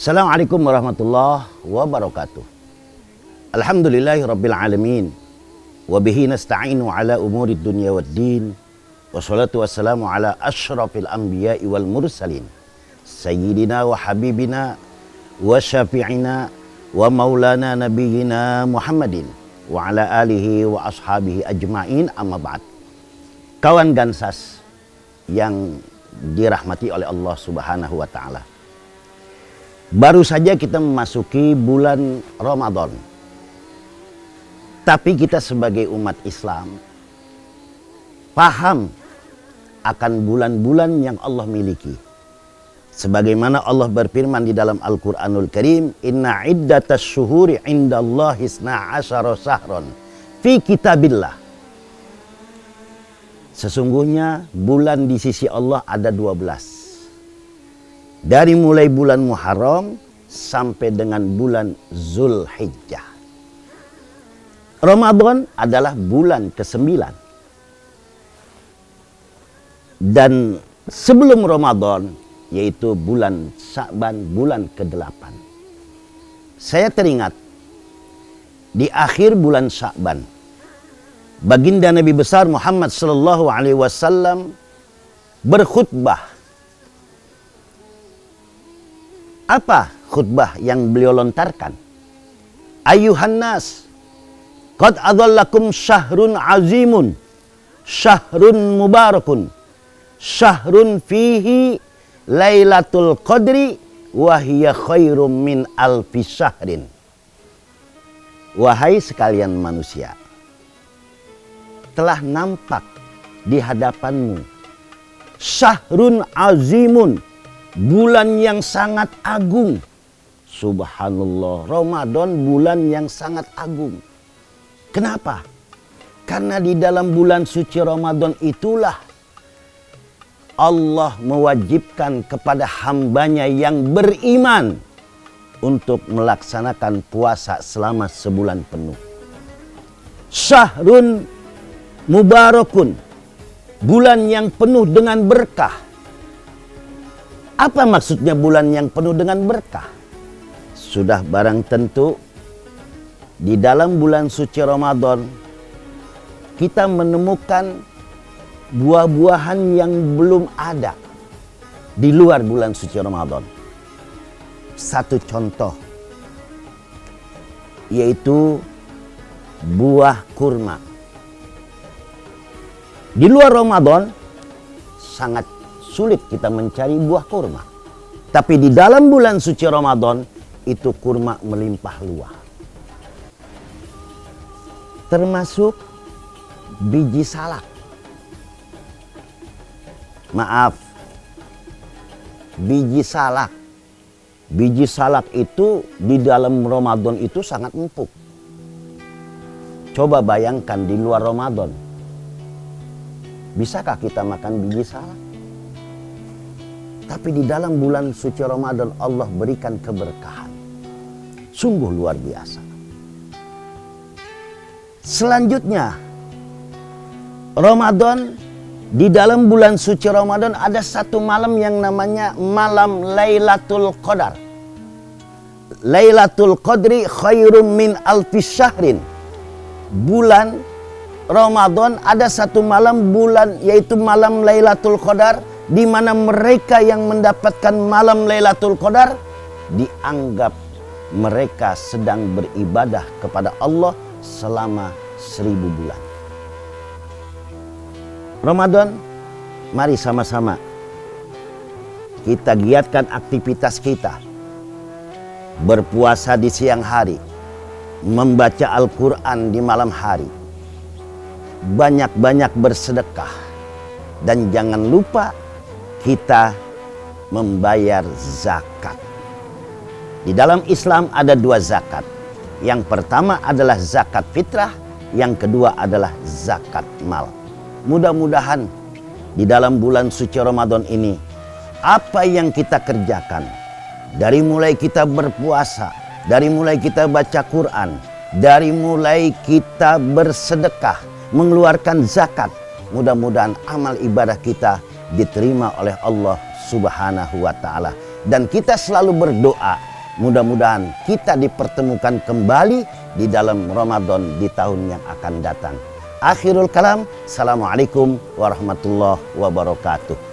Assalamualaikum warahmatullahi wabarakatuh. Alhamdulillahi rabbil alamin. Wabihi nasta'inu ala umuri dunya waddin. Wassalatu wassalamu ala ashrafil anbiya'i wal mursalin. Sayyidina wa habibina wa syafi'ina wa maulana nabiyyina Muhammadin wa ala alihi wa ashabihi ajma'in, amma ba'd. Kawan Gansas yang dirahmati oleh Allah Subhanahu wa ta'ala. Baru saja kita memasuki bulan Ramadan. Tapi kita sebagai umat Islam paham akan bulan-bulan yang Allah miliki. Sebagaimana Allah berfirman di dalam Al-Quranul Karim, Inna iddatas syuhuri indallahi isna asyara sahron fi kitabillah. Sesungguhnya bulan di sisi Allah ada 12. Dari mulai bulan Muharram sampai dengan bulan Zulhijjah. Ramadan adalah bulan ke-9. Dan sebelum Ramadan, yaitu bulan Sya'ban, bulan ke-8. Saya teringat, di akhir bulan Sya'ban, baginda Nabi besar Muhammad sallallahu alaihi wasallam berkhutbah. Apa khutbah yang beliau lontarkan? Ayuhan nas, qad adhallakum syahrun azimun, syahrun mubarakun, syahrun fihi lailatul qadri wa hiya khairum min alfi syahrin. Wahai sekalian manusia, telah nampak di hadapanmu syahrun azimun, bulan yang sangat agung. Subhanallah, Ramadan bulan yang sangat agung. Kenapa? Karena di dalam bulan suci Ramadan itulah Allah mewajibkan kepada hambanya yang beriman untuk melaksanakan puasa selama sebulan penuh. Syahrun mubarakun, bulan yang penuh dengan berkah. Apa maksudnya bulan yang penuh dengan berkah? Sudah barang tentu di dalam bulan suci Ramadan kita menemukan buah-buahan yang belum ada di luar bulan suci Ramadan. Satu contoh, yaitu buah kurma. Di luar Ramadan sangat sulit kita mencari buah kurma. Tapi di dalam bulan suci Ramadan itu kurma melimpah luah. Termasuk biji salak. Maaf, biji salak. Biji salak itu di dalam Ramadan itu sangat empuk. Coba bayangkan di luar Ramadan. Bisakah kita makan biji salak? Tapi di dalam bulan suci Ramadan Allah berikan keberkahan. Sungguh luar biasa. Selanjutnya, Ramadan, di dalam bulan suci Ramadan ada satu malam yang namanya malam Lailatul Qadar. Lailatul Qadri khairum min alfi syahrin. Bulan Ramadan ada satu malam bulan, yaitu malam Lailatul Qadar, di mana mereka yang mendapatkan malam Lailatul Qadar dianggap mereka sedang beribadah kepada Allah selama 1000 bulan. Ramadan, mari sama-sama kita giatkan aktivitas kita. Berpuasa di siang hari, membaca Al-Quran di malam hari, banyak-banyak bersedekah, dan jangan lupa kita membayar zakat. Di dalam Islam ada 2 zakat. Yang pertama adalah zakat fitrah, yang kedua adalah zakat mal. Mudah-mudahan di dalam bulan suci Ramadan ini, apa yang kita kerjakan, dari mulai kita berpuasa, dari mulai kita baca Quran, dari mulai kita bersedekah, mengeluarkan zakat, mudah-mudahan amal ibadah kita diterima oleh Allah Subhanahu wa ta'ala. Dan kita selalu berdoa, Mudah-mudahan kita dipertemukan kembali di dalam Ramadan di tahun yang akan datang. Akhirul kalam, assalamualaikum warahmatullahi wabarakatuh.